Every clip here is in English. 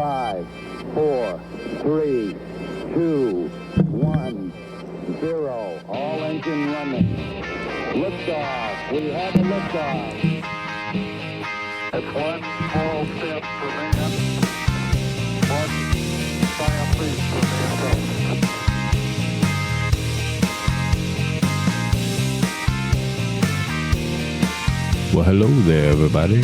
5, 4, 3, 2, 1, 0. All engine running. Liftoff. We have a liftoff. It's one small step for man, one giant leap for mankind. Well, hello there, everybody.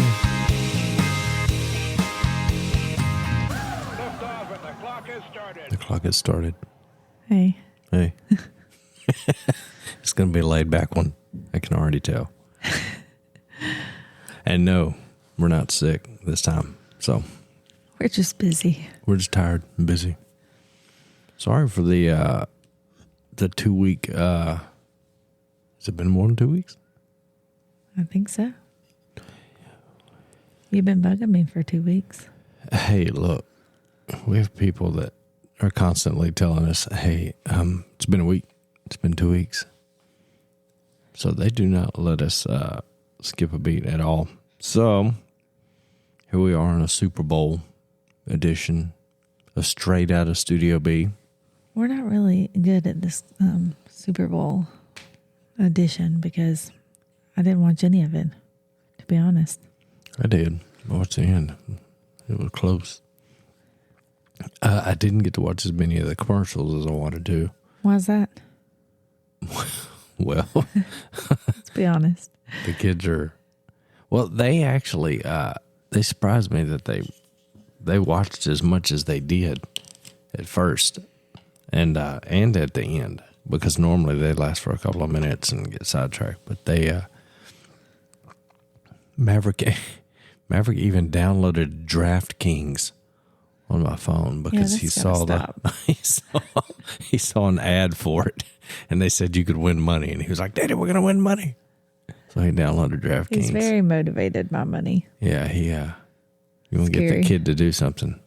Liftoff and the clock has started. The clock has started. Hey. Hey. It's going to be a laid back one. I can already tell. And no, we're not sick this time. So We're just busy. we're just tired and busy. Sorry for the 2 week, has it been more than 2 weeks? I think so. You've been bugging me for 2 weeks. Hey, look, we have people that are constantly telling us, hey, it's been a week. It's been 2 weeks. So they do not let us skip a beat at all. So here we are in a Super Bowl edition of Straight Outta Studio B. We're not really good at this Super Bowl edition because I didn't watch any of it, to be honest. I did. I watched the end. It was close. I didn't get to watch as many of the commercials as I wanted to. Why's that? Well, Let's be honest. the kids are... Well, they actually... they surprised me that they watched as much as they did at first and at the end, because normally they last for a couple of minutes and get sidetracked. But they... Maverick even downloaded DraftKings on my phone because Yeah, he that's saw he saw an ad for it, and they said you could win money, and he was like, "Daddy, we're gonna win money." So he downloaded DraftKings. He's very motivated by money. Yeah, you want to get the kid to do something,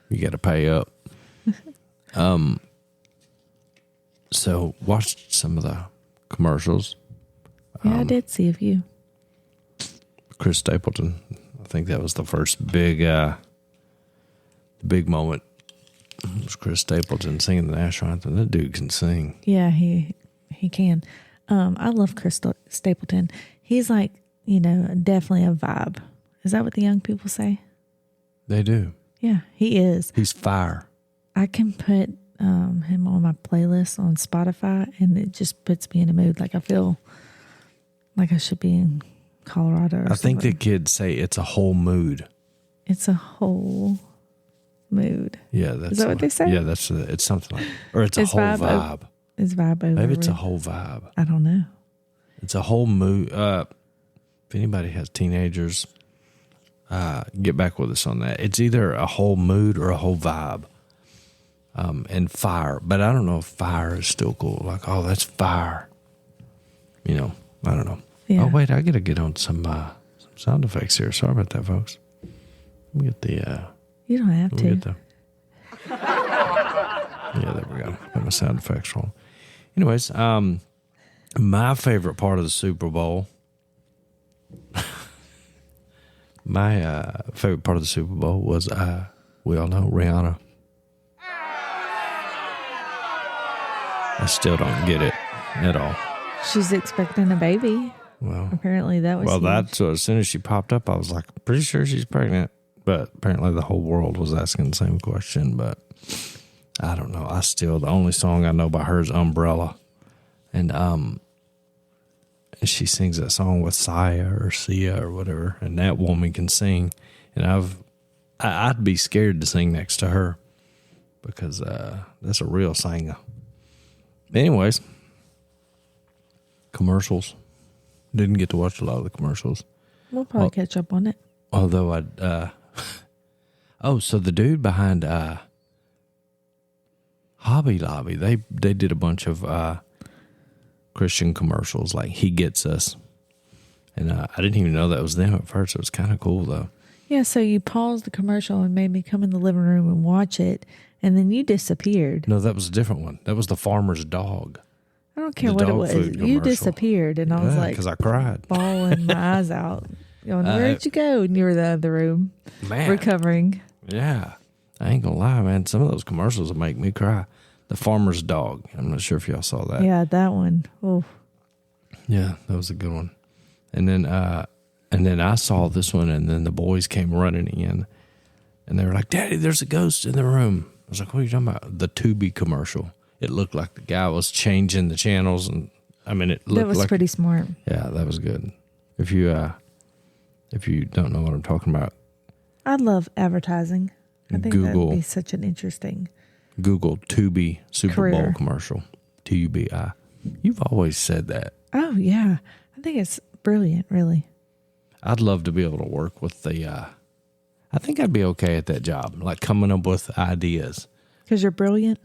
you got to pay up. So watched some of the commercials. Yeah, I did see a few. Chris Stapleton, I think that was the first big moment. It was Chris Stapleton singing the national anthem. That dude can sing. Yeah, he can. I love Chris Stapleton. He's like, definitely a vibe. Is that what the young people say? They do. Yeah, he is. He's fire. I can put him on my playlist on Spotify, and it just puts me in a mood. Like I feel like I should be in Colorado or I think something. the kids say it's a whole mood. It's a whole mood. Yeah, that's Is that what they say? Yeah, it's something like, or it's a whole vibe. It's vibe over. Maybe it's a whole vibe. I don't know. It's a whole mood. If anybody has teenagers, get back with us on that. It's either a whole mood or a whole vibe. And fire, but I don't know if fire is still cool. Like, oh, that's fire. I don't know. Yeah. Oh wait, I gotta get on some sound effects here. Sorry about that, folks. Let me get the. You don't have to. Yeah, there we go. Got my sound effects wrong. Anyways, my favorite part of the Super Bowl. My favorite part of the Super Bowl was we all know Rihanna. I still don't get it at all. She's expecting a baby. Well, Apparently that was huge. that's as soon as she popped up, I was like, pretty sure she's pregnant. But apparently the whole world was asking the same question. But I don't know. The only song I know by her is Umbrella. And she sings that song with Sia or whatever. And that woman can sing. And I'd be scared to sing next to her because that's a real singer. Anyways, commercials. Didn't get to watch a lot of the commercials. We'll probably catch up on it. Although so the dude behind Hobby Lobby, they did a bunch of Christian commercials, like He Gets Us. And I didn't even know that was them at first. It was kind of cool, though. Yeah, so you paused the commercial and made me come in the living room and watch it, and then you disappeared. No, that was a different one. That was the farmer's dog. I don't care The what it dog was. food You commercial. disappeared, and I was like, because I cried. bawling my eyes out. Going, where'd you go? And you were in the other room, Man. recovering. Yeah. I ain't gonna lie, man. Some of those commercials will make me cry. The Farmer's Dog. I'm not sure if y'all saw that. Yeah, that one. Oh, Yeah, that was a good one. And then I saw this one, and then the boys came running in, and they were like, "Daddy, there's a ghost in the room." I was like, "What are you talking about?" The Tubi commercial. It looked like the guy was changing the channels, and I mean, it looked that was like, pretty smart. Yeah, that was good. If you don't know what I'm talking about, I love advertising. I think Google. that'd be such an interesting. Google Tubi Super Bowl Career. commercial. TUBI. You've always said that. Oh yeah, I think it's brilliant. Really. I'd love to be able to work with the. I think I'd be okay at that job, like coming up with ideas. Because you're brilliant.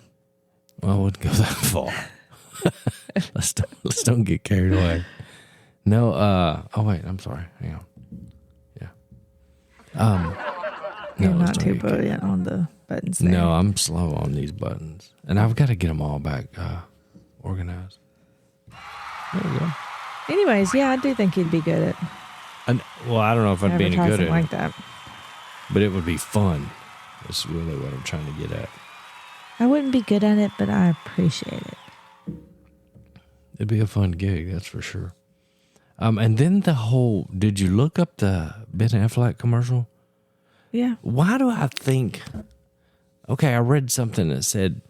Well, I wouldn't go that far. let's don't get carried away. No. Oh wait, I'm sorry. Hang on. Yeah. You're no, let's not don't too get carried- brilliant on the buttons there. No, I'm slow on these buttons, and I've got to get them all back organized. There we go. Anyways, yeah, I do think you'd be good at Well, I don't know if I'd be any good advertising at like it, that. but it would be fun. That's really what I'm trying to get at. I wouldn't be good at it, but I appreciate it. It'd be a fun gig, that's for sure. And then did you look up the Ben Affleck commercial? Yeah. Why do I think, okay, I read something that said,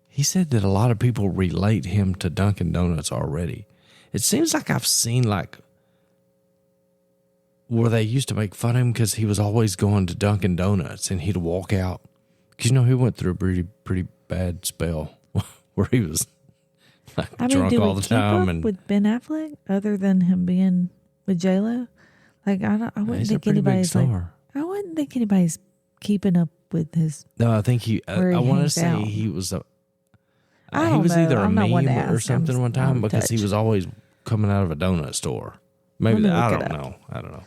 he said that a lot of people relate him to Dunkin' Donuts already. It seems like I've seen where they used to make fun of him because he was always going to Dunkin' Donuts and he'd walk out. Because, he went through a pretty bad spell where he was drunk do all we the keep time. up And with Ben Affleck other than him being with J-Lo? Like, I wouldn't he's a think pretty big anybody's like, star. I wouldn't think anybody's keeping up with his. No, I think where I he want to hangs say out. he was I he don't was know. either a I'm not one to meme or ask. something I'm one time out of because he touch. was always coming out of a donut store. Maybe Let me I look don't it up. know. I don't know.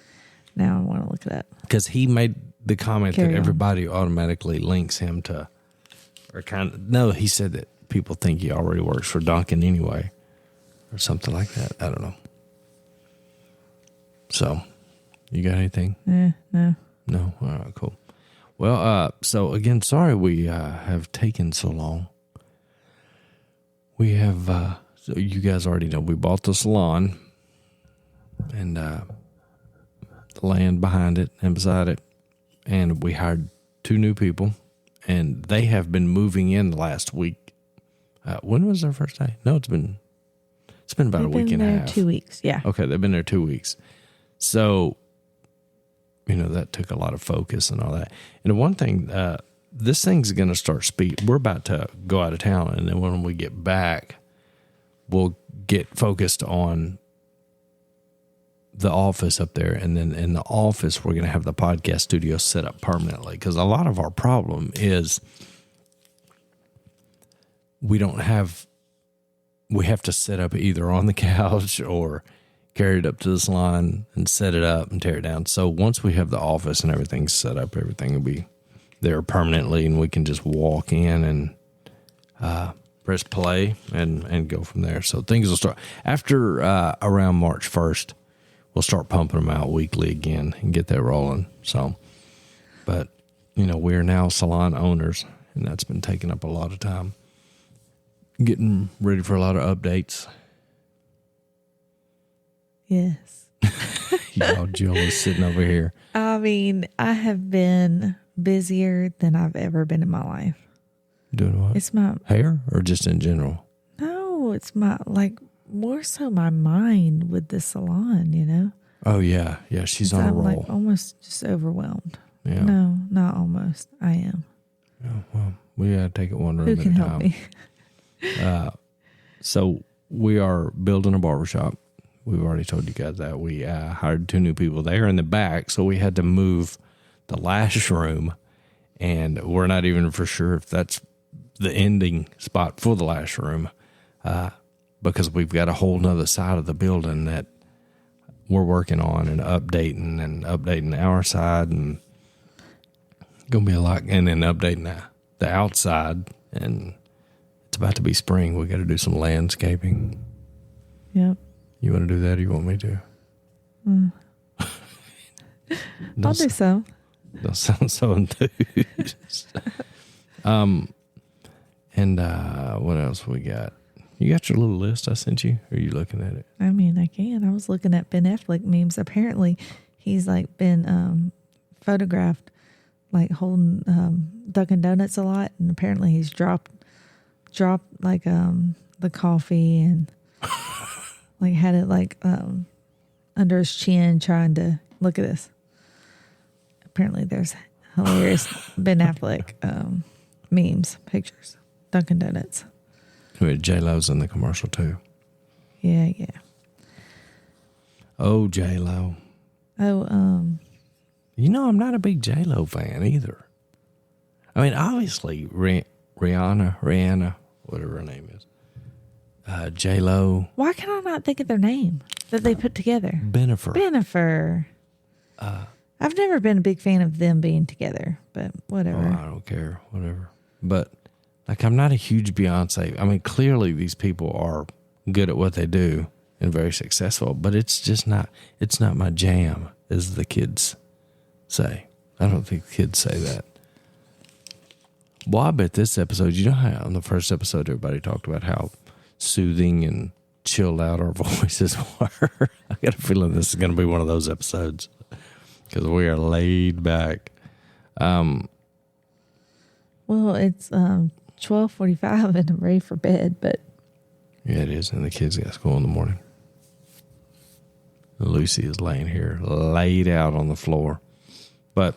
Now I want to look it up. Because he made the comment Carry that on. everybody automatically links him to, no, he said that people think he already works for Dunkin' anyway, or something like that. I don't know. So, you got anything? No. No? All right, cool. Well, so again, sorry we have taken so long. We have, so you guys already know, we bought the salon and the land behind it and beside it, and we hired 2 new people, and they have been moving in the last week. When was their first day? No, it's been about a week and a half. 2 weeks. Yeah. Okay, they've been there 2 weeks. So, that took a lot of focus and all that. And the one thing, this thing's going to start speed. We're about to go out of town, and then when we get back, we'll get focused on the office up there. And then in the office, we're going to have the podcast studio set up permanently. Because a lot of our problem is we have to set up either on the couch or carry it up to the salon and set it up and tear it down. So once we have the office and everything set up, everything will be there permanently, and we can just walk in and press play and go from there. So things will start after around March 1st. We'll start pumping them out weekly again and get that rolling. So, but we're now salon owners, and that's been taking up a lot of time. Getting ready for a lot of updates. Yes. Y'all Julie's sitting over here. I mean, I have been busier than I've ever been in my life. Doing what? It's my Hair or just in general? no, it's my more so my mind with the salon, Oh, yeah. Yeah, she's on a I'm roll. like almost just overwhelmed. Yeah. No, not almost. I am. Yeah, well, we got to take it one room Who at can a help time. me? So we are building a barbershop. We've already told you guys that. We hired 2 new people there in the back, so we had to move the lash room, and we're not even for sure if that's the ending spot for the lash room because we've got a whole nother side of the building that we're working on and updating our side, and going to be a lot, and then updating the outside, and it's about to be spring. We got to do some landscaping. Yep. You want to do that, or you want me to? I'll do so. Don't sound so enthused. And what else we got? You got your little list I sent you? Or are you looking at it? I mean, I can. I was looking at Ben Affleck memes. Apparently, he's like been photographed like holding Dunkin' Donuts a lot, and apparently he's dropped like the coffee and like had it like under his chin, trying to look at this. Apparently, there's hilarious Ben Affleck memes, pictures, Dunkin' Donuts. J-Lo's in the commercial too. Yeah. Oh, J-Lo. Oh, You know, I'm not a big J-Lo fan either. I mean, obviously, Rihanna, whatever her name is. J-Lo. why can I not think of their name that they put together? Benifer. I've never been a big fan of them being together, but whatever. Oh, I don't care. Whatever. But, like, I'm not a huge Beyonce. I mean, clearly these people are good at what they do and very successful, but it's just not my jam, as the kids say. I don't think kids say that. Well, I bet this episode, you know how on the first episode everybody talked about how soothing and chilled out our voices were? I got a feeling this is going to be one of those episodes because we are laid back. Well, it's 12:45 and I'm ready for bed, but Yeah, it is. And the kids got school in the morning. Lucy is laying here, laid out on the floor. But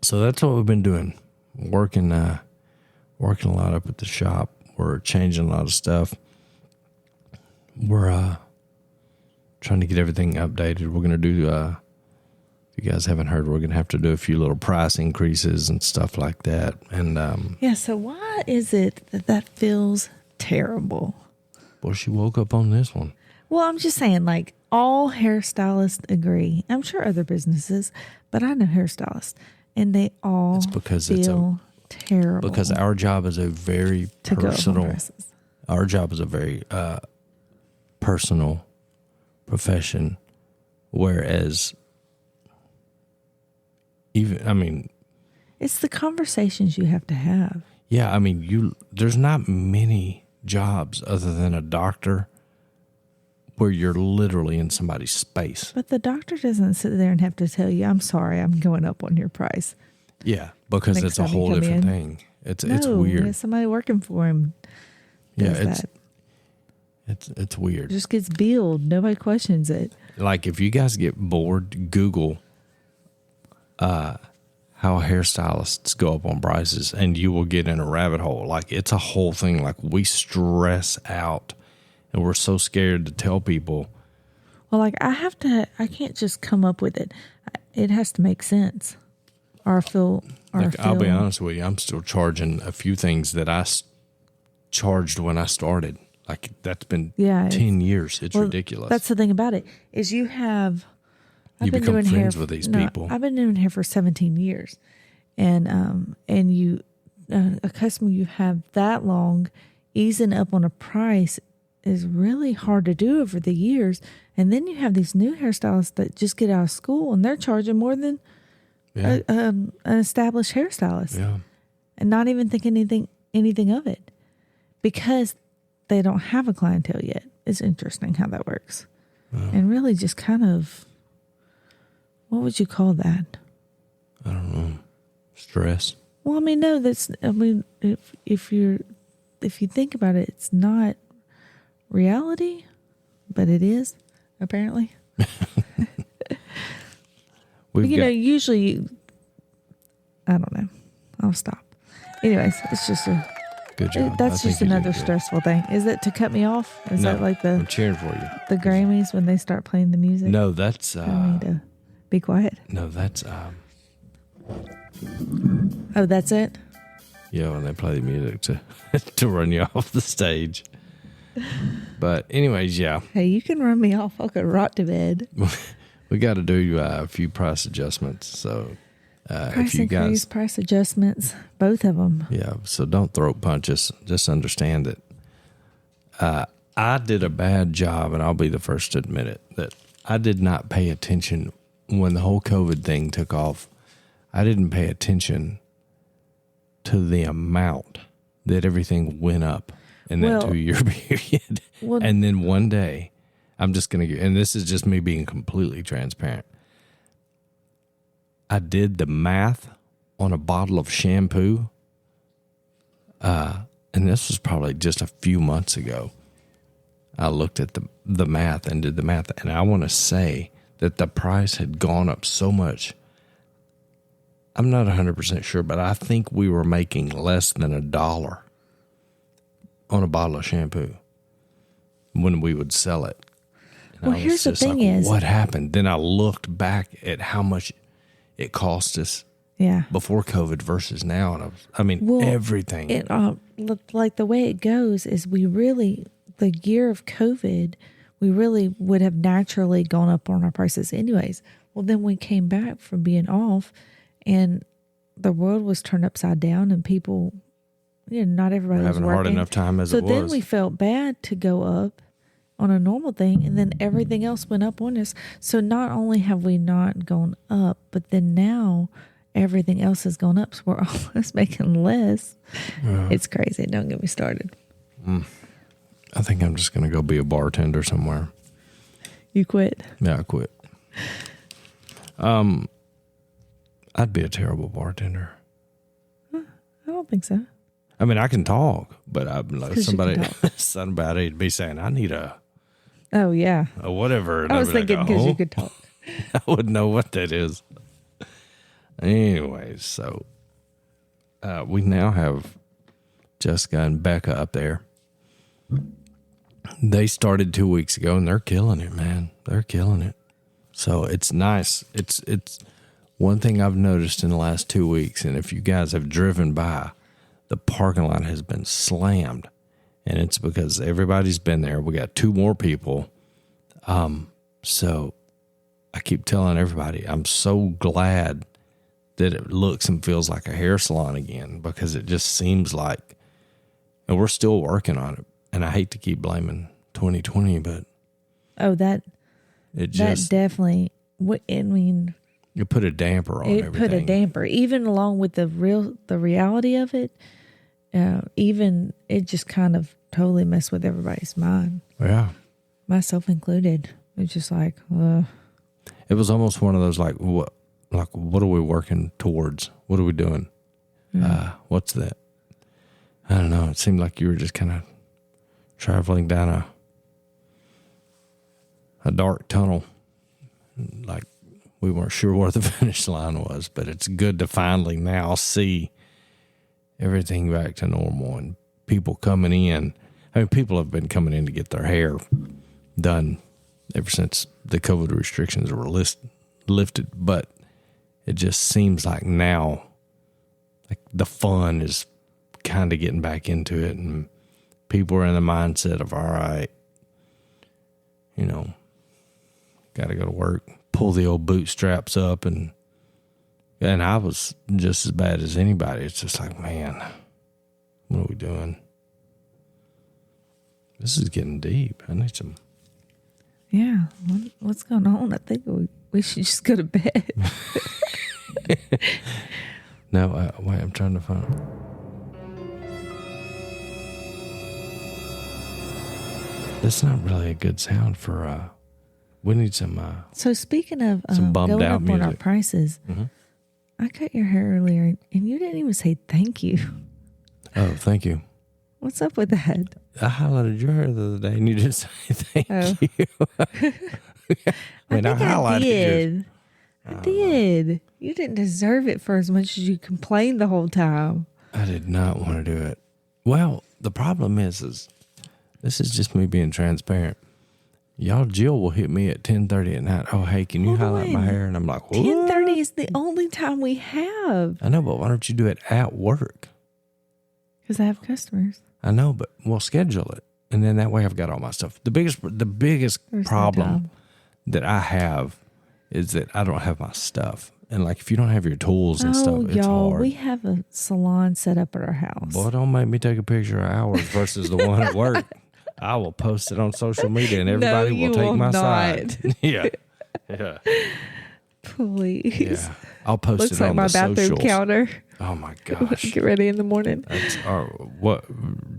so that's what we've been doing. Working a lot up at the shop. We're changing a lot of stuff. We're trying to get everything updated. We're going to do, if you guys haven't heard, we're going to have to do a few little price increases and stuff like that. And yeah, so why is it that feels terrible? well, she woke up on this one. Well, I'm just saying, like, all hairstylists agree. I'm sure other businesses, but I know hairstylists, and they all feel terrible. Because our job is a very personal. Our job is a very personal profession, whereas it's the conversations you have to have. Yeah, I mean, there's not many jobs other than a doctor where you're literally in somebody's space. But the doctor doesn't sit there and have to tell you, I'm sorry, I'm going up on your price. Yeah, because it's a whole different thing. It's weird. There's somebody working for him. It's weird. It just gets billed. Nobody questions it. Like, if you guys get bored, Google how hairstylists go up on prices, and you will get in a rabbit hole. Like, it's a whole thing. Like, we stress out, and we're so scared to tell people. Well, like, I can't just come up with it. It has to make sense. I'll be honest with you, I'm still charging a few things that I charged when I started. Like, that's been 10 years. It's ridiculous. That's the thing about it, is you become friends with these people. I've been doing hair for 17 years. And you, a customer you have that long, easing up on a price is really hard to do over the years. And then you have these new hairstylists that just get out of school and they're charging more than an established hairstylist. Yeah. And not even thinking anything of it because they don't have a clientele yet. It's interesting how that works. And really just kind of, what would you call that? I don't know. Stress. Well, I mean, no, if you think about it, it's not reality, but it is, apparently. Usually, I don't know. I'll stop. Anyways, it's just good job. That's just another stressful thing. Is it to cut me off? Is that like I'm cheering for you. The Grammys when they start playing the music? No, that's I need to be quiet. No, that's Oh, that's it? Yeah, when they play the music to run you off the stage. But anyways, yeah. Hey, you can run me off. I'll go right to bed. We got to do a few price adjustments. So price increase, price adjustments, both of them. Yeah, so don't throat punch us. Just understand that I did a bad job, and I'll be the first to admit it, that I did not pay attention when the whole COVID thing took off. I didn't pay attention to the amount that everything went up in that 2-year period. And then one day, I'm just going to, and this is just me being completely transparent. I did the math on a bottle of shampoo. And this was probably just a few months ago. I looked at the math and did the math. And I want to say that the price had gone up so much. I'm not 100% sure, but I think we were making less than $1 on a bottle of shampoo when we would sell it. And well, here's the thing is, what happened? Then I looked back at how much it cost us before COVID versus now. And everything. It, like the way it goes is the year of COVID, we really would have naturally gone up on our prices anyways. Well, then we came back from being off and the world was turned upside down and people, not everybody was having a hard enough time as it was. So then we felt bad to go up on a normal thing and then everything else went up on us. So not only have we not gone up, but then now everything else has gone up. So we're almost making less. It's crazy. Don't get me started. I think I'm just going to go be a bartender somewhere. You quit? Yeah, I quit. I'd be a terrible bartender. I don't think so. I mean, I can talk, but I'm like somebody would be saying, I need a whatever. And I was thinking because you could talk. I wouldn't know what that is. Anyways, so we now have Jessica and Becca up there. They started 2 weeks ago and they're killing it, man. They're killing it. So it's nice. It's one thing I've noticed in the last 2 weeks, and if you guys have driven by, the parking lot has been slammed, and it's because everybody's been there. We got 2 more people. So I keep telling everybody, I'm so glad that it looks and feels like a hair salon again, because it just seems like, and we're still working on it. And I hate to keep blaming 2020, but that definitely. I mean, it put a damper on everything. It put a damper, even along with the reality of it. Even it just kind of totally messed with everybody's mind. Yeah, myself included. It's just like, it was almost one of those what are we working towards? What are we doing? What's that? I don't know. It seemed like you were just kind of traveling down a dark tunnel. Like we weren't sure where the finish line was, but it's good to finally now see everything back to normal and people coming in. I mean, people have been coming in to get their hair done ever since the COVID restrictions were lifted, but it just seems like now, like the fun is kind of getting back into it, and people are in the mindset of, all right, got to go to work, pull the old bootstraps up, and I was just as bad as anybody. It's just like, man, what are we doing? This is getting deep. I need some. Yeah, what's going on? I think we should just go to bed. No, wait, I'm trying to find. That's not really a good sound for. We need some. So speaking of some bummed going out up music on our prices, I cut your hair earlier, and you didn't even say thank you. Oh, thank you. What's up with that? I highlighted your hair the other day, and you didn't say thank you. I did. I did. You didn't deserve it for as much as you complained the whole time. I did not want to do it. Well, the problem is this is just me being transparent. Jill will hit me at 10:30 at night. Oh, hey, can you highlight my hair? And I'm like, what? 10:30 is the only time we have. I know, but why don't you do it at work? Because I have customers. I know, but we'll schedule it. And then that way I've got all my stuff. The biggest problem that I have is that I don't have my stuff. And like, if you don't have your tools and stuff, it's hard. We have a salon set up at our house. Boy, don't make me take a picture of ours versus the one at work. I will post it on social media and everybody will take my side. Yeah. Please. Yeah, I'll post Looks it like on my the bathroom socials. counter. Oh my gosh! Get ready in the morning. That's what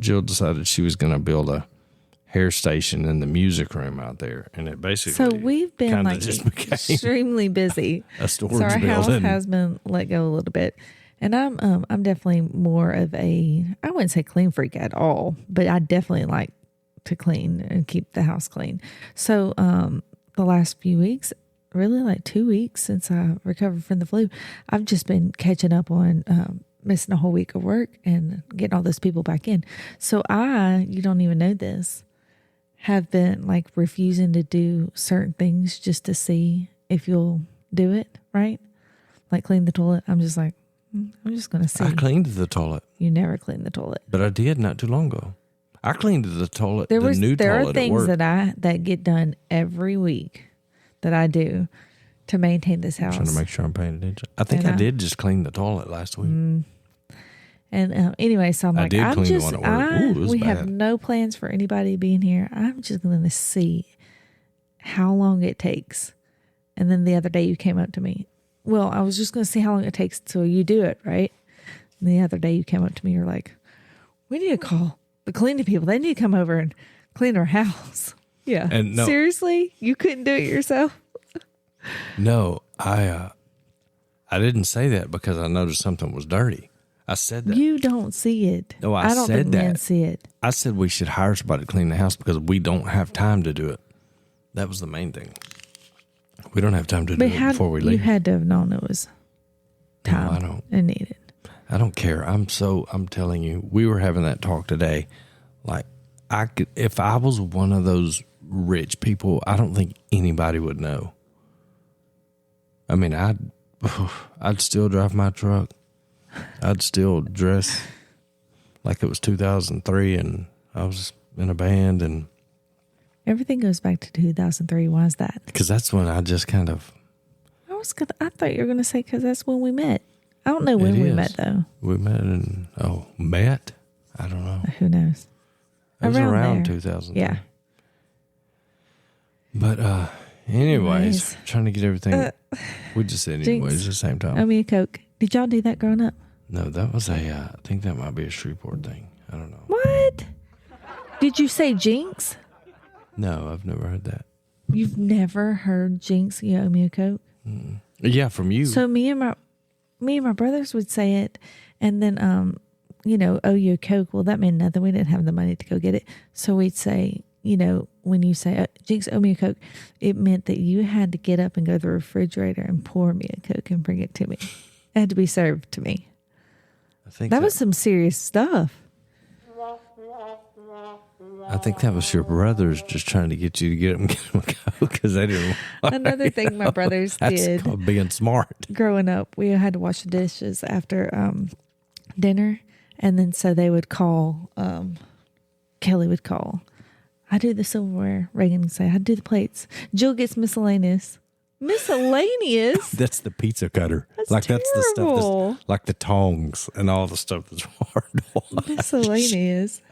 Jill decided she was going to build a hair station in the music room out there, and it basically So we've been kinda like just became extremely busy. a storage So our house building. has been let go a little bit, and I'm definitely more of I wouldn't say clean freak at all, but I definitely like to clean and keep the house clean. So the last few weeks, really like 2 weeks since I recovered from the flu, I've just been catching up on missing a whole week of work and getting all those people back in. So you don't even know this, have been like refusing to do certain things just to see if you'll do it, right? Like clean the toilet. I'm just like, I'm just going to see. I cleaned the toilet, You never clean the toilet. but I did not too long ago. I cleaned the toilet. There the new are toilet at things work. that get done every week that I do to maintain this house. Trying to make sure I'm paying attention. I think I did just clean the toilet last week. And anyway, so I'm like, did clean the one at work. Ooh, it was we have bad. no plans for anybody being here. I'm just going to see how long it takes. And then the other day you came up to me. Well, I was just going to see how long it takes till you do it, right? And the other day you came up to me. You're like, we need to call the cleaning people. They need to come over and clean our house. Yeah. And no- Seriously? You couldn't do it yourself? No, I didn't say that because I noticed something was dirty. I said that. You don't see it. No, I don't said think men that. see it. I said we should hire somebody to clean the house because we don't have time to do it. That was the main thing. We don't have time to do it before we leave. You had to have known it was time No, I don't. and needed. I don't care. I'm telling you, we were having that talk today. Like if I was one of those rich people, I don't think anybody would know. I mean, I'd still drive my truck. I'd still dress like it was 2003 and I was in a band, and Everything goes back to 2003. Why is that? because that's when I just kind of I thought you were going to say because that's when we met. I don't know when It we is. met though. we met met. I don't know. Who knows? It was Around around there. 2003. Yeah. But anyways, trying to get everything. We just said Jinx. anyways at the same time. Owe me a Coke. Did y'all do that growing up? No, that was I think that might be a Shreveport thing. I don't know. What? Did you say Jinx? No, I've never heard that. You've never heard Jinx, you owe me a Coke? Yeah, from you. So me and my brothers would say it, and then owe you a Coke. Well, that meant nothing. We didn't have the money to go get it, so we'd say, when you say Jinx, owe me a Coke, it meant that you had to get up and go to the refrigerator and pour me a Coke and bring it to me. It had to be served to me. I think That was some serious stuff. I think that was your brothers just trying to get you to get them a Coke because they didn't. Another thing my brothers That's did called being smart. growing up, we had to wash the dishes after dinner, and then so they would call. Kelly would call. I do the silverware. Reagan would say, I do the plates. Jill gets miscellaneous. Miscellaneous? That's the pizza cutter. That's That's the stuff terrible. that's like the tongs and all the stuff that's hard to wash. Miscellaneous.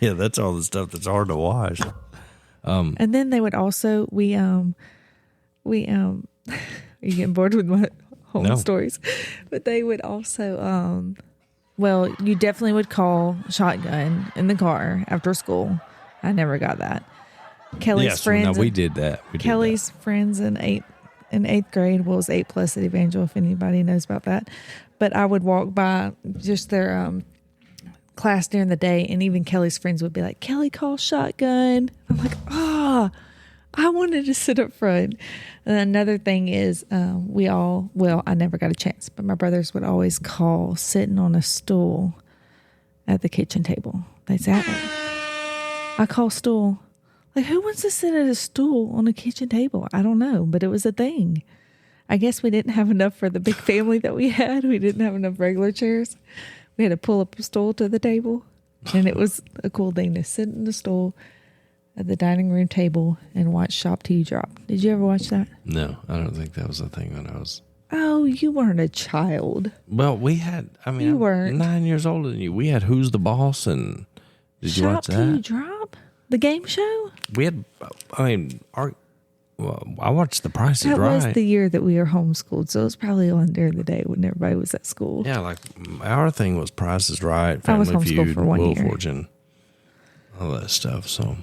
Yeah, that's all the stuff that's hard to wash. And then they would also are you getting bored with my home No. stories? But they would also you definitely would call shotgun in the car after school. I never got that. Kelly's Yes, friends. no, we did that. We did Kelly's friends in eighth grade. Well, it was 8 plus at Evangel, if anybody knows about that. But I would walk by just their class during the day, and even Kelly's friends would be like, Kelly calls shotgun. I'm like, I wanted to sit up front. And another thing is I never got a chance, but my brothers would always call sitting on a stool at the kitchen table. They'd say, I call stool. Like, who wants to sit at a stool on a kitchen table? I don't know, but it was a thing. I guess we didn't have enough for the big family that we had. We didn't have enough regular chairs. We had to pull up a stool to the table, and it was a cool thing to sit in the stool at the dining room table and watch Shop Till You Drop. Did you ever watch that? No, I don't think that was a thing when I was. Oh, you weren't a child. Well, we had. I mean, You I'm weren't. 9 years older than you. We had Who's the Boss, and did you Shop watch Till You that? Drop? The game show? We had. I mean, Well, I watched The Price is That Right. was the year that we were homeschooled, so it was probably on during the day when everybody was at school. Yeah, like our thing was Price is Right, I was Family homeschooled Feud, for 1 Wheel of year. Fortune, all that stuff. So,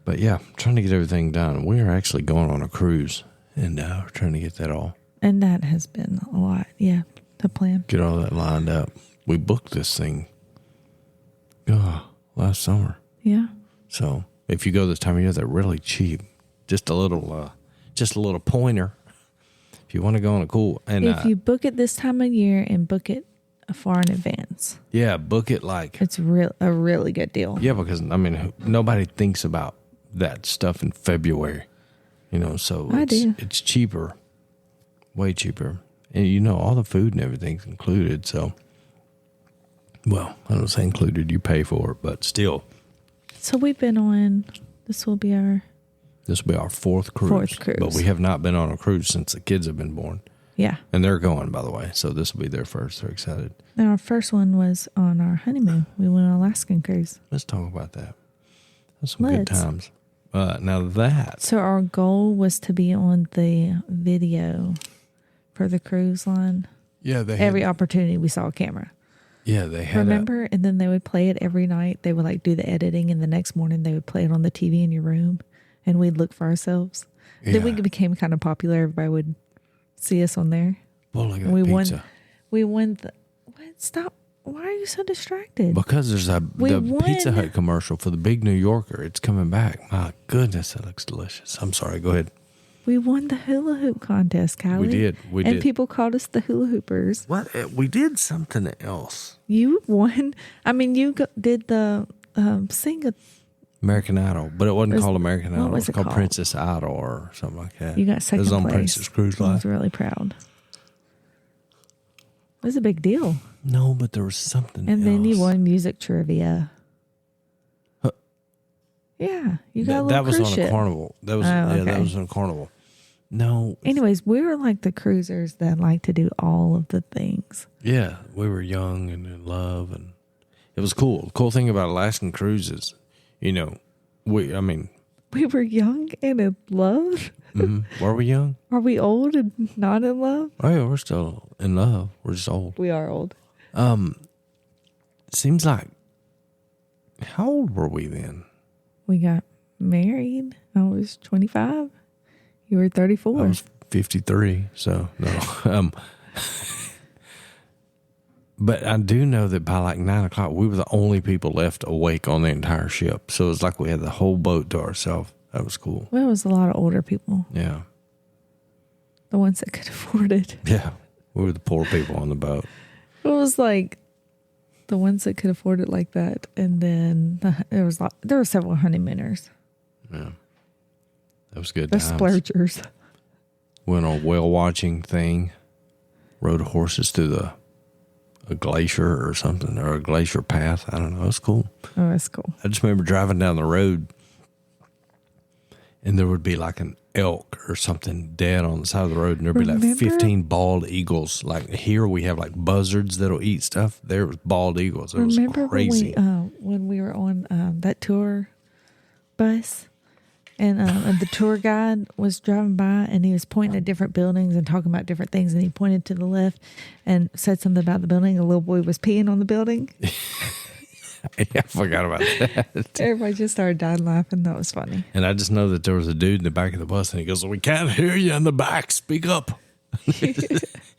but yeah, trying to get everything done. We are actually going on a cruise, and we're trying to get that all. And that has been a lot, yeah, to plan. Get all that lined up. We booked this thing last summer. Yeah. So if you go this time of year, they're really cheap. Just a little pointer. If you want to go on a cool and If you book it this time of year and book it far in advance, yeah, book it like it's a really good deal. yeah, because I mean nobody thinks about that stuff in February, So I do. It's cheaper, way cheaper, and all the food and everything's included. So, well, I don't say included; you pay for it, but still. So we've been on. This will be our fourth cruise. But we have not been on a cruise since the kids have been born. Yeah. And they're going, by the way. So this will be their first. They're excited. Now our first one was on our honeymoon. We went on an Alaskan cruise. Let's talk about that. That's some good times. Now that. So our goal was to be on the video for the cruise line. Yeah, Every opportunity we saw a camera. Yeah, they had. Remember? And then they would play it every night. They would like do the editing, and the next morning they would play it on the TV in your room, and we'd look for ourselves. Yeah. Then we became kind of popular. Everybody would see us on there. Well, look at we pizza. We won. What? Stop! Why are you so distracted? Because there's the Pizza Hut commercial for the Big New Yorker. It's coming back. My goodness, that looks delicious. I'm sorry. Go ahead. We won the hula hoop contest, Kylie. We did. And people called us the hula hoopers. What? We did something else. You won. I mean, did the sing a. American Idol, but it wasn't called American Idol. What was it was it called Princess Idol or something like that. You got second place. It was on place. Princess Cruise Line. I was really proud. It was a big deal. No, but there was something And else. then you won music trivia. Huh. Yeah, you got a little that was cruise on ship. a carnival. That was okay. that was on a carnival. No. Anyways, we were like the cruisers that like to do all of the things. Yeah, we were young and in love, and it was cool. The cool thing about Alaskan cruises, we were young and in love. Were we young? Are we old and not in love? Oh yeah, we're still in love. We're just old. We are old. Seems like, how old were we then? We got married. I was 25. You were 34. I was 53, so no. But I do know that by like 9 o'clock, we were the only people left awake on the entire ship. So it's like we had the whole boat to ourselves. That was cool. Well, it was a lot of older people. Yeah. The ones that could afford it. Yeah. We were the poor people on the boat. It was like the ones that could afford it like that. And then there were several honeymooners. Yeah. That was good The times. splurgers. Went on a whale watching thing. Rode horses through a glacier or something, or a glacier path. I don't know. It was cool. Oh, that's cool. I just remember driving down the road, and there would be like an elk or something dead on the side of the road, and there'd be like 15 bald eagles. Like here we have like buzzards that'll eat stuff. There was bald eagles. It was crazy. When we were on that tour bus, and the tour guide was driving by, and he was pointing at different buildings and talking about different things, and he pointed to the left and said something about the building. A little boy was peeing on the building. Yeah, I forgot about that. Everybody just started dying laughing. That was funny. And I just know that there was a dude in the back of the bus, and he goes, "We can't hear you in the back. Speak up." He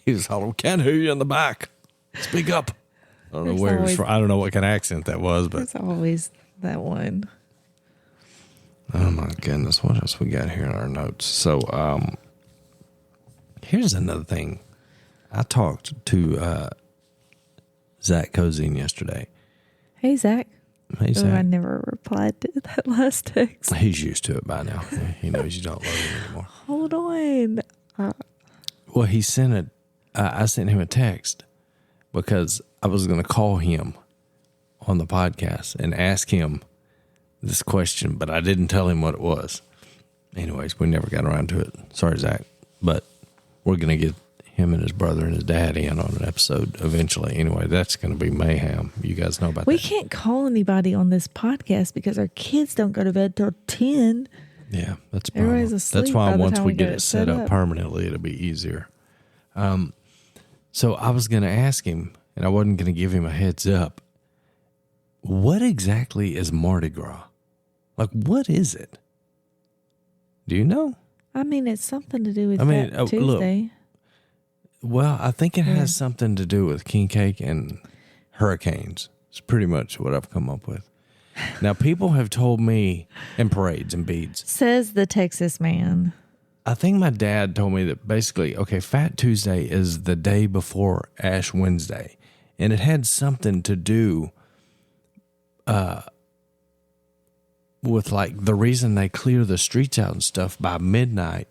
was hollering, "We can't hear you in the back. Speak up." I don't know where he was from. I don't know what kind of accent that was, but it's always that one. Oh my goodness, what else we got here in our notes? So, here's another thing. I talked to Zach Cozine yesterday. Hey, Zach. Hey, Zach. I never replied to that last text. He's used to it by now. He knows you don't love him anymore. Hold on. Well, he sent I sent him a text because I was going to call him on the podcast and ask him this question, but I didn't tell him what it was. Anyways, we never got around to it. Sorry, Zach, but we're going to get him and his brother and his dad in on an episode eventually. Anyway, that's going to be mayhem. You guys know about We that. can't call anybody on this podcast because our kids don't go to bed till 10. Yeah, that's a problem. Everybody's asleep That's why by the once time we we get get it set up permanently, it'll be easier. So I was going to ask him, and I wasn't going to give him a heads up. What exactly is Mardi Gras? Like, what is it? Do you know? I mean, it's something to do with look, Tuesday. Well, I think it has something to do with king cake and hurricanes. It's pretty much what I've come up with. Now, people have told me, and parades and beads. Says the Texas man. I think my dad told me that basically, okay, Fat Tuesday is the day before Ash Wednesday. And it had something to do with like the reason they clear the streets out and stuff by midnight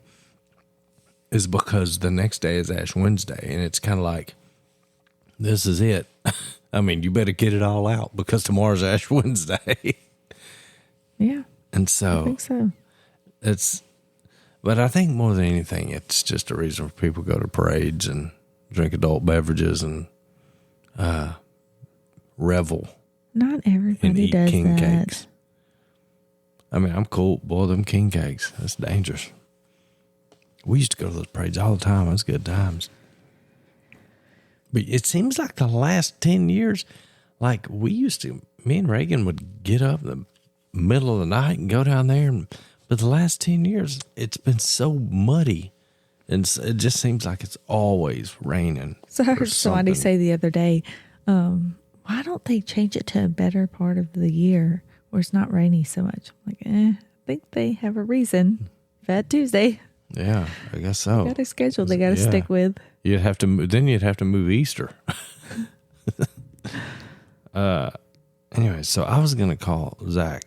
is because the next day is Ash Wednesday. And it's kind of like, this is it. I mean, you better get it all out because tomorrow's Ash Wednesday. Yeah. And so I think so. But I think more than anything, it's just a reason for people to go to parades and drink adult beverages and revel Not and everybody eat does king that. cakes. I mean, I'm cool. Boy, them king cakes, that's dangerous. We used to go to those parades all the time. It was good times. But it seems like the last 10 years, like me and Reagan would get up in the middle of the night and go down there. But the last 10 years, it's been so muddy. And it just seems like it's always raining. So I or heard somebody something. say the other day, why don't they change it to a better part of the year where it's not rainy so much? I'm like, I think they have a reason. Fat Tuesday. Yeah, I guess so. Got a schedule they got to Yeah. stick with. You'd have to move Easter. Anyway, so I was going to call Zach,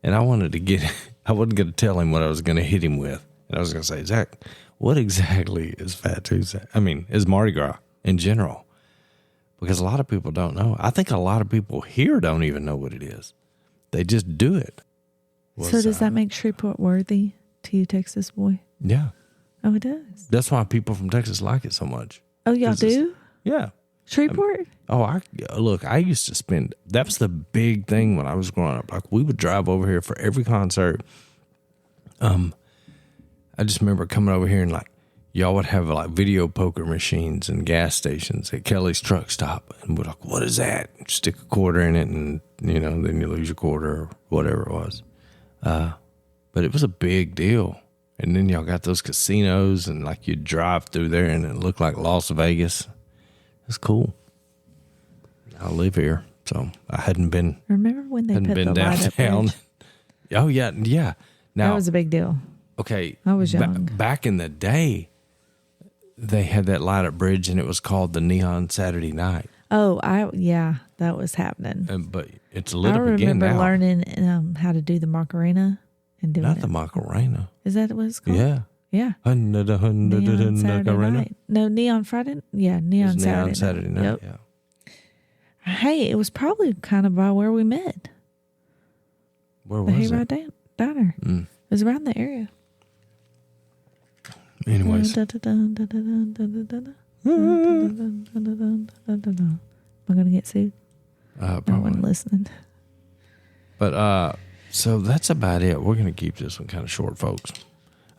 and I wasn't going to tell him what I was going to hit him with. And I was going to say, Zach, what exactly is Fat Tuesday? I mean, is Mardi Gras in general? Because a lot of people don't know. I think a lot of people here don't even know what it is. They just do it. So does that make Shreveport worthy to you, Texas boy? Yeah. Oh, it does. That's why people from Texas like it so much. Oh, y'all 'Cause it's- do? Yeah. Shreveport? I used to spend, that was the big thing when I was growing up. Like, we would drive over here for every concert. I just remember coming over here and like, y'all would have like video poker machines and gas stations at Kelly's truck stop. And we're like, what is that? Stick a quarter in it and, then you lose your quarter or whatever it was. But it was a big deal. And then y'all got those casinos and like you drive through there and it looked like Las Vegas. It's cool. I live here, so I hadn't been Remember when they put the light up downtown. bridge? Oh yeah. Now That was a big deal. okay. I was young. Back in the day, they had that light up bridge, and it was called the Neon Saturday Night. Oh, that was happening. But it's lit I up again remember now. learning how to do the Macarena and doing Not it. the Macarena. Is that what it's called? Yeah. Yeah. Neon Neon Saturday Macarena. night. No, Neon Friday. Yeah, It Neon was Saturday, Neon Saturday night. Yep. Yeah. Hey, it was probably kind of by where we met. Where The was Hayride it? Diner. Mm. It was around the area. Anyways, Am I going to get sued? No one probably. listening. But so that's about it. We're gonna keep this one kind of short, folks.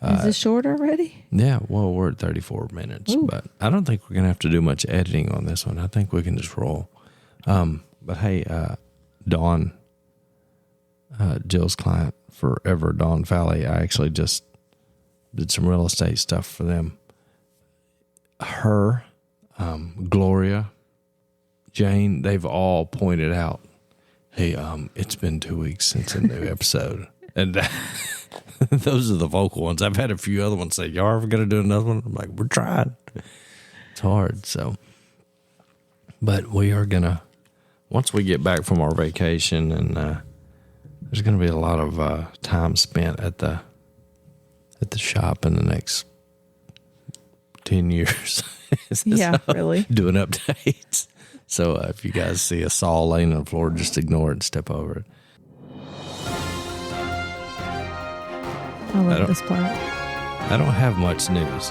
Is this short already? Yeah, well, we're at 34 minutes, Ooh. but I don't think we're going to have to do much editing on this one. I think we can just roll. But hey, Dawn, Jill's client forever, Dawn Valley, I actually just did some real estate stuff for them. Her, Gloria, Jane, they've all pointed out, hey, it's been 2 weeks since a new episode. And those are the vocal ones. I've had a few other ones say, y'all ever going to do another one? I'm like, we're trying. It's hard. So, but we are going to, once we get back from our vacation, and there's going to be a lot of time spent at the shop in the next 10 years. Yeah, really. Doing updates. So if you guys see a saw laying on the floor, just ignore it and step over it. I love don't- this part. I don't have much news.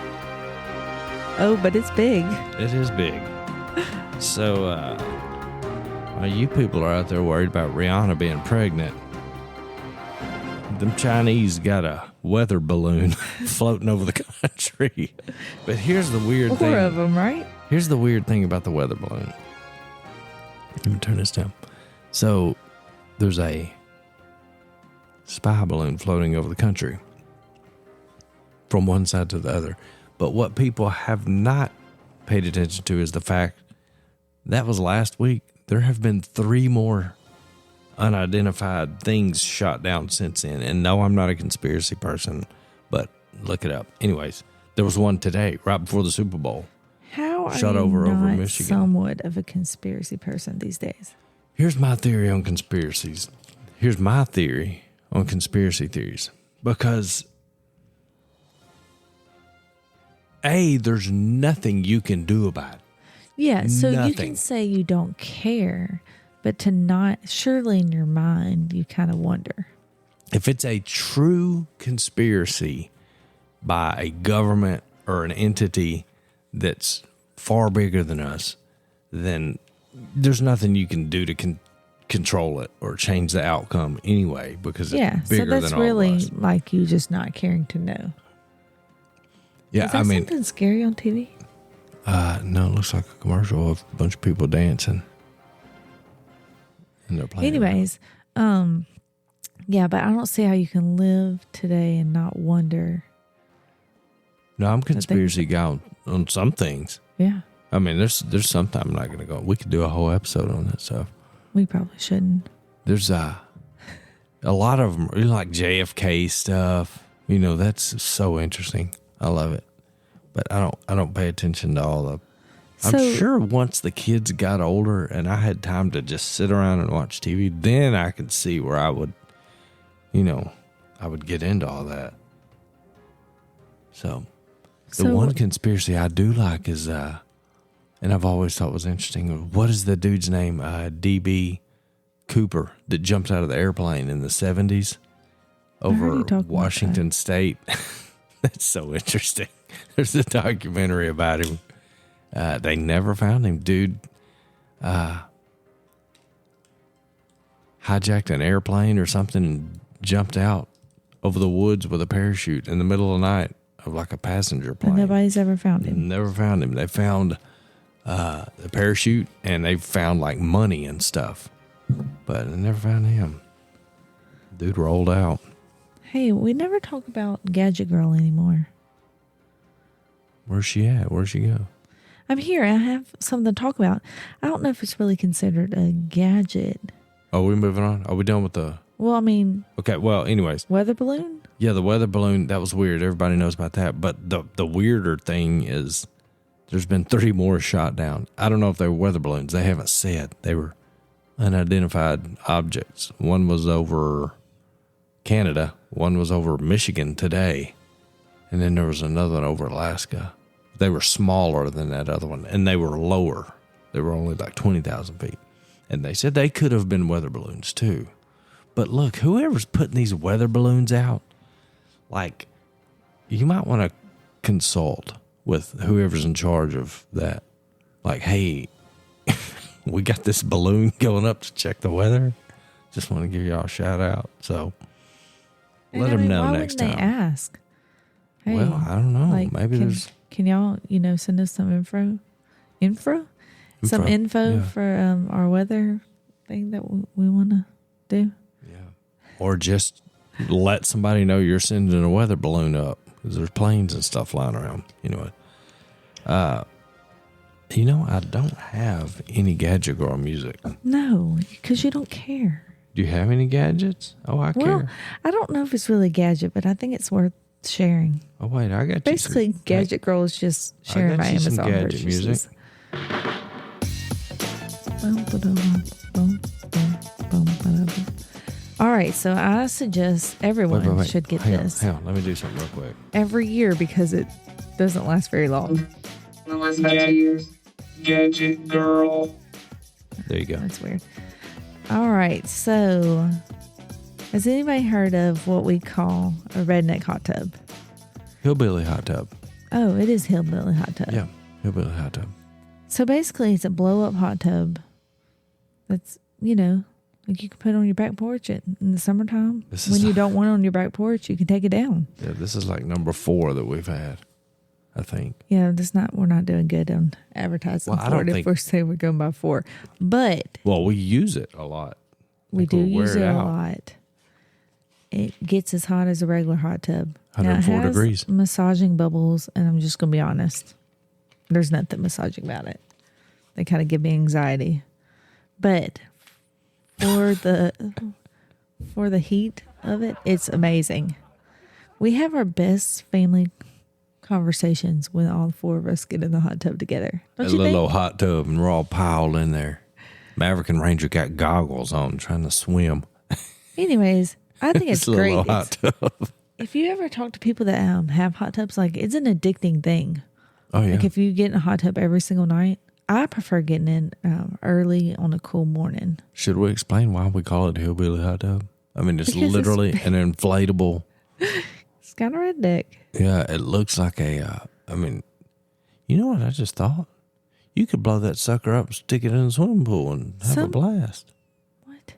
Oh, but it's big. It is big. So, you people are out there worried about Rihanna being pregnant. Them Chinese got a weather balloon floating over the country. But here's the weird thing. 4 of them, right? Here's the weird thing about the weather balloon. Let me turn this down. So, there's a spy balloon floating over the country from one side to the other. But what people have not paid attention to is the fact that was last week. There have been 3 more unidentified things shot down since then. And no, I'm not a conspiracy person, but look it up. Anyways, there was one today, right before the Super Bowl. How are shot you over not Michigan. somewhat of a conspiracy person these days? Here's my theory on conspiracies. Here's my theory on conspiracy theories. Because there's nothing you can do about it. Yeah, so you Nothing. can say you don't care, but to not, surely in your mind, you kind of wonder. If it's a true conspiracy by a government or an entity that's far bigger than us, then there's nothing you can do to control it or change the outcome anyway, because it's bigger so that's than all really of us. like you just not caring to know. Yeah, Is that something scary on TV? No, it looks like a commercial of a bunch of people dancing. And they're playing. Anyways, yeah, but I don't see how you can live today and not wonder. No, I'm conspiracy guy on some things. Yeah, I mean, there's something I'm not going to go. We could do a whole episode on that stuff. we probably shouldn't. There's a lot of them, like JFK stuff. You know, that's so interesting. I love it, but I don't pay attention to all the. I'm sure once the kids got older and I had time to just sit around and watch TV, then I could see where I would, I would get into all that. So, the one conspiracy I do like is, and I've always thought was interesting. What is the dude's name? D.B. Cooper that jumped out of the airplane in the 70s over Washington State. That's so interesting. There's a documentary about him. They never found him. Dude hijacked an airplane or something and jumped out over the woods with a parachute in the middle of the night of like a passenger plane. And nobody's ever found him. Never found him. They found the parachute and they found like money and stuff, but they never found him. Dude rolled out. Hey, we never talk about Gadget Girl anymore. Where's she at? Where'd she go? I'm here. I have something to talk about. I don't know if it's really considered a gadget. Oh, we're moving on? Are we done with the... Well, I mean... Okay, well, anyways. Weather balloon? Yeah, the weather balloon, that was weird. Everybody knows about that. But the weirder thing is there's been 3 more shot down. I don't know if they were weather balloons. They haven't said. They were unidentified objects. One was over Canada. One was over Michigan today. And then there was another one over Alaska. They were smaller than that other one, and they were lower. They were only like 20,000 feet. And they said they could have been weather balloons too. But look, whoever's putting these weather balloons out, like, you might want to consult with whoever's in charge of that. Like, hey, we got this balloon going up to check the weather. Just want to give y'all a shout out. So let them know next time. Why wouldn't they ask? Hey, well, I don't know. like, Maybe there's... Can y'all, send us some info? Some info for our weather thing that we want to do? Yeah. Or just let somebody know you're sending a weather balloon up, because there's planes and stuff flying around. I don't have any Gadget Girl music. No, because you don't care. Do you have any gadgets? Oh, I care. Well, I don't know if it's really a gadget, but I think it's worth sharing. Oh, wait, I got Basically, you some, Gadget Girl is just sharing my Amazon gadget purchases. music. All right, so I suggest everyone should get this. Hang on, let me do something real quick. Every year, because it doesn't last very long. Gadget Girl. There you go. That's weird. All right, so has anybody heard of what we call a redneck hot tub? Hillbilly hot tub. Oh, it is hillbilly hot tub. Yeah, hillbilly hot tub. So basically, it's a blow up hot tub. That's like you can put on your back porch in the summertime. When you don't want it on your back porch, you can take it down. Yeah, this is like number 4 that we've had, I think. Yeah, we're not doing good on advertising for it if we're saying we're going by 4. But we use it a lot. We do use it a lot. It gets as hot as a regular hot tub. 104 degrees. Massaging bubbles, and I'm just going to be honest. There's nothing massaging about it. They kind of give me anxiety. But for the heat of it, it's amazing. We have our best family conversations when all 4 of us get in the hot tub together. Don't you think? A little old hot tub, and we're all piled in there. Maverick and Ranger got goggles on, trying to swim. Anyways, I think it's great. Little hot tub. If you ever talk to people that have hot tubs, like it's an addicting thing. Oh yeah. Like if you get in a hot tub every single night, I prefer getting in early on a cool morning. Should we explain why we call it hillbilly hot tub? I mean, it's because literally an inflatable. It's kind of redneck. Yeah, it looks like a. I mean, you know what I just thought? You could blow that sucker up, stick it in the swimming pool, and have a blast. What?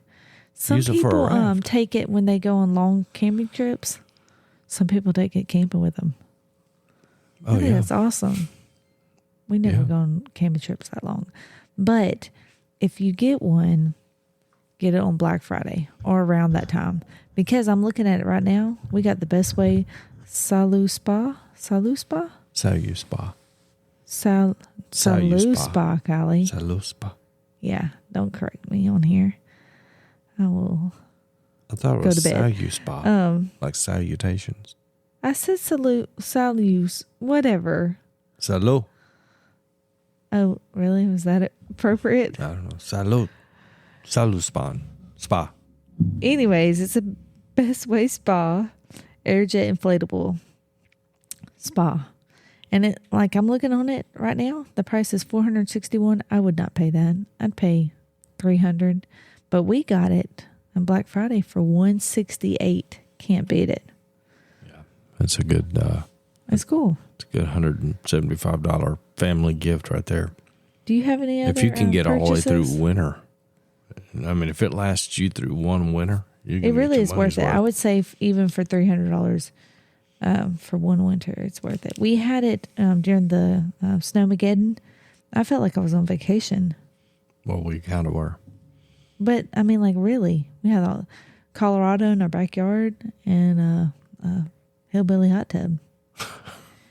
Some people take it when they go on long camping trips. Some people take it camping with them. I think that's awesome. We never go on camping trips that long. But if you get one, get it on Black Friday or around that time. Because I'm looking at it right now. We got the Best Way Salu Spa. Salu Spa? Salu Spa. Salu Spa, Kylie. Salu Spa. Yeah, don't correct me on here. I will I thought it was Salu Spa. Like salutations. I said salus, whatever. Salut. Oh, really? Was that appropriate? I don't know. Salut Spa. Anyways, it's a Best Way Spa, Airjet inflatable spa. And it, like, I'm looking on it right now. The price is $461. I would not pay that. I'd pay $300. But we got it on Black Friday for $168. Can't beat it. Yeah, that's a good. That's cool. It's a good $175 family gift right there. Do you have any other? If you can get purchases? all the way through winter, I mean, if it lasts you through one winter, it really is worth it. I would say even for $300. For one winter, it's worth it. We had it during the Snowmageddon. I felt like I was on vacation. Well, we kind of were. But, I mean, like, really. We had all Colorado in our backyard and a hillbilly hot tub.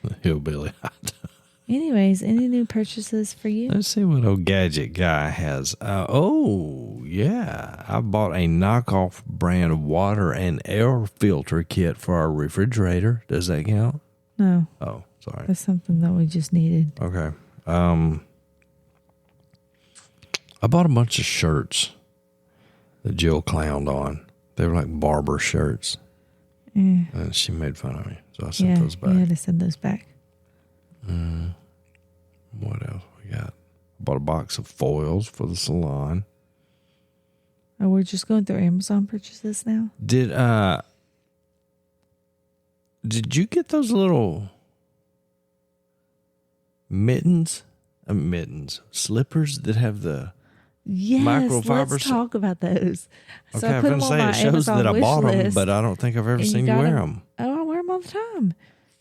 The hillbilly hot tub. Anyways, any new purchases for you? Let's see what old gadget guy has. Yeah. I bought a knockoff brand water and air filter kit for our refrigerator. Does that count? No. Oh, sorry. That's something that we just needed. Okay. I bought a bunch of shirts that Jill clowned on. They were like barber shirts. Yeah. And she made fun of me. So I sent those back. You had to send those back. What else we got? I bought a box of foils for the salon. Oh, we're just going through Amazon purchases now? Did you get those little slippers that have the microfiber? Let's talk about those. So I put them on my it shows Amazon that I bought them, but I don't think I've ever seen you wear them. Oh, I wear them all the time.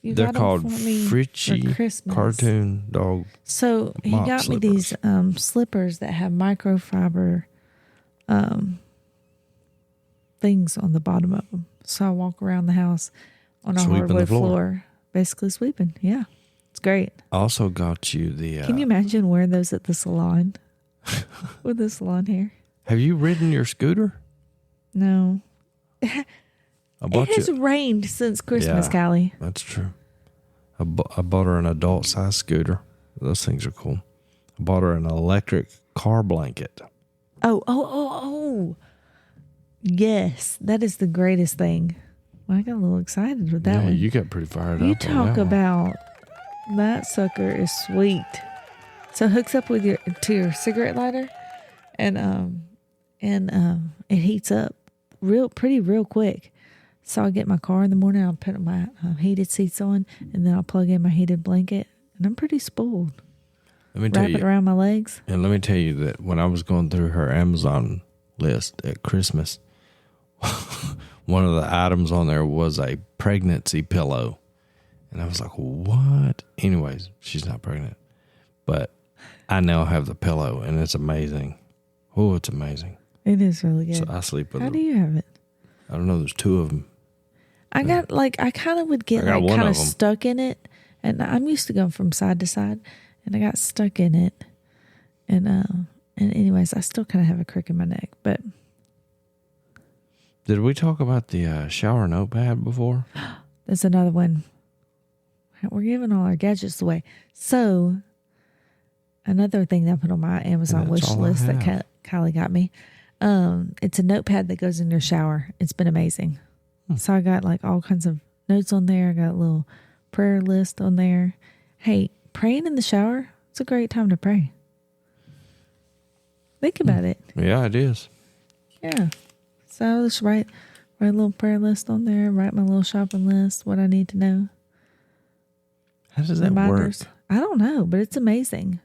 They're called Fritchie Cartoon Dog. So he got me these slippers that have microfiber things on the bottom of them. So I walk around the house on a hardwood floor, basically sweeping. Yeah, it's great. I also got you the. Can you imagine wearing those at the salon with the salon hair? Have you ridden your scooter? No. It has rained since Christmas, Callie. That's true. I bought her an adult size scooter. Those things are cool. I bought her an electric car blanket. Oh. Yes, that is the greatest thing. Well, I got a little excited with that one. You got pretty fired up. You talk about that sucker is sweet. So it hooks up with your cigarette lighter, and it heats up real quick. So I get in my car in the morning, I'll put my heated seats on, and then I'll plug in my heated blanket, and I'm pretty spoiled. Let me tell Wrap you, it around my legs. and let me tell you that when I was going through her Amazon list at Christmas, one of the items on there was a pregnancy pillow. And I was like, what? Anyways, she's not pregnant. But I now have the pillow, and it's amazing. Oh, it's amazing. It is really good. So I sleep with How her. do you have it? I don't know. There's two of them. I got I kind of would get I got one kind of of 'em. stuck in it. And I'm used to going from side to side. And I got stuck in it. And anyways, I still kind of have a crick in my neck. But Did we talk about the shower notepad before? there's another one. We're giving all our gadgets away. So, another thing that I put on my Amazon And that's wish all I list that have. Kylie got me. It's a notepad that goes in your shower. It's been amazing. So I got like all kinds of notes on there. I got a little prayer list on there. Hey, praying in the shower, it's a great time to pray. Think about it. Yeah, it is. Yeah. So I'll just write a little prayer list on there, write my little shopping list, what I need to know. How does that Reminders. work? I don't know, but it's amazing.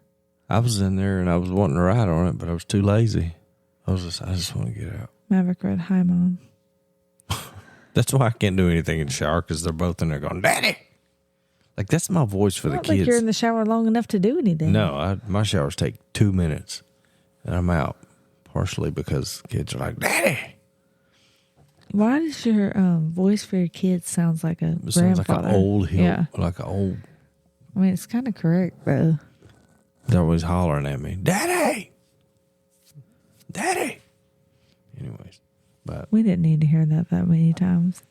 I was in there and I was wanting to write on it, but I was too lazy. I just want to get out. Maverick read, "Hi, Mom." That's why I can't do anything in the shower, because they're both in there going, "Daddy." Like, that's my voice for I the don't think kids. you're in the shower long enough to do anything. No, my showers take 2 minutes and I'm out. Partially because kids are like, "Daddy." Why does your voice for your kids sounds like a It sounds like grandfather? an old hill. Yeah. Like an old. I mean, it's kind of correct, though. They're always hollering at me, "Daddy. Daddy." Anyways, but We didn't need to hear that many times.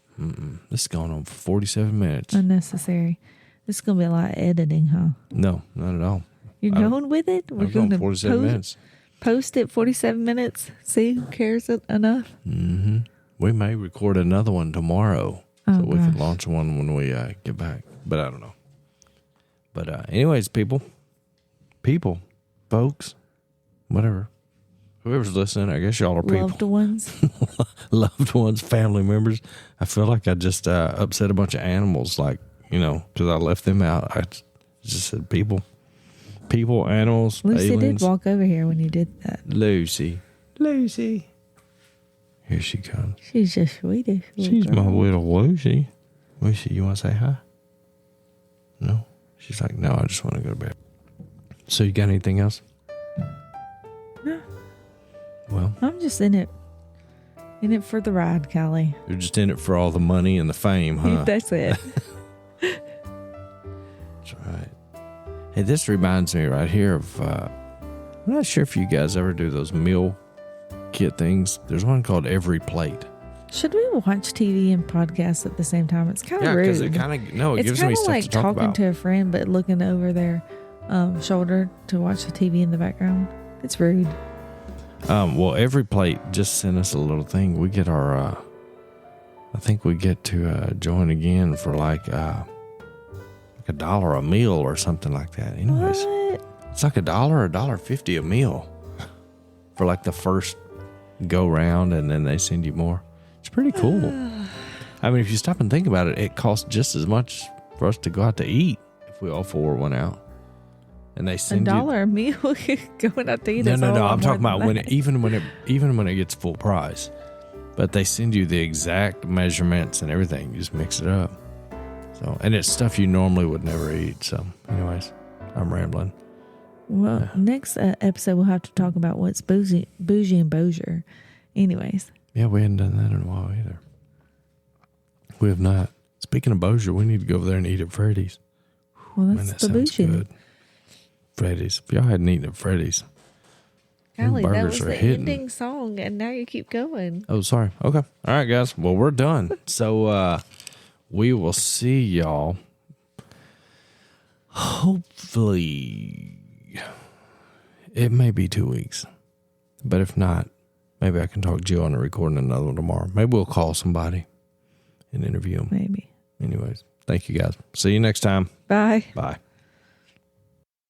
this is going on for 47 minutes. Unnecessary. This is going to be a lot of editing, huh? No, not at all. You're going with it? I'm going 47 minutes. Post it 47 minutes. See who cares it enough? Mm-hmm. We may record another one tomorrow, Oh, so we can gosh. launch one when we get back. But I don't know. But anyways, people, folks, whatever, whoever's listening, I guess y'all are people, Loved ones. loved ones, family members. I feel like I just upset a bunch of animals, like, because I left them out. I just said people, animals, Lucy aliens. did walk over here when you did that. Lucy. Here she comes. She's just Swedish. She's my little Lucy. Lucy, you want to say hi? No? She's like, no, I just want to go to bed. So you got anything else? No. Well, I'm just in it for the ride, Callie. you're just in it for all the money and the fame, huh? That's it. That's right. Hey, this reminds me right here of, I'm not sure if you guys ever do those meal kit things. There's one called Every Plate. Should we watch TV and podcasts at the same time? It's kind of Yeah, rude. because it kind of, it It's gives kind me of stuff like to talk talking about. to a friend, but looking over their shoulder to watch the TV in the background. It's rude. Well, Every Plate just sent us a little thing. We get our, I think we get to join again for like $1 a meal or something like that. Anyways, What? it's like $1 or $1.50 a meal for like the first go round, and then they send you more. It's pretty cool. I mean, if you stop and think about it, it costs just as much for us to go out to eat if we all four went out. And they send $1 a meal going out to eat. No, is a no. lot I'm talking more about than when that. even when it gets full price, but they send you the exact measurements and everything. You just mix it up. So, and it's stuff you normally would never eat. So, anyways, I'm rambling. Well, next episode we'll have to talk about what's bougie and Bossier. Anyways, Yeah, we hadn't done that in a while either. We have not. Speaking of Bossier, we need to go over there and eat at Freddy's. well, Man, that's that the sounds bougie. good. Freddy's. If y'all hadn't eaten at Freddy's, Callie, that burgers was are the hitting. ending song, and now you keep going. Oh, sorry. Okay. All right, guys. Well, we're done. So we will see y'all. Hopefully, it may be 2 weeks. But if not, maybe I can talk Jill into recording another one tomorrow. Maybe we'll call somebody and interview them. Maybe. Anyways, thank you guys. See you next time. Bye. Bye.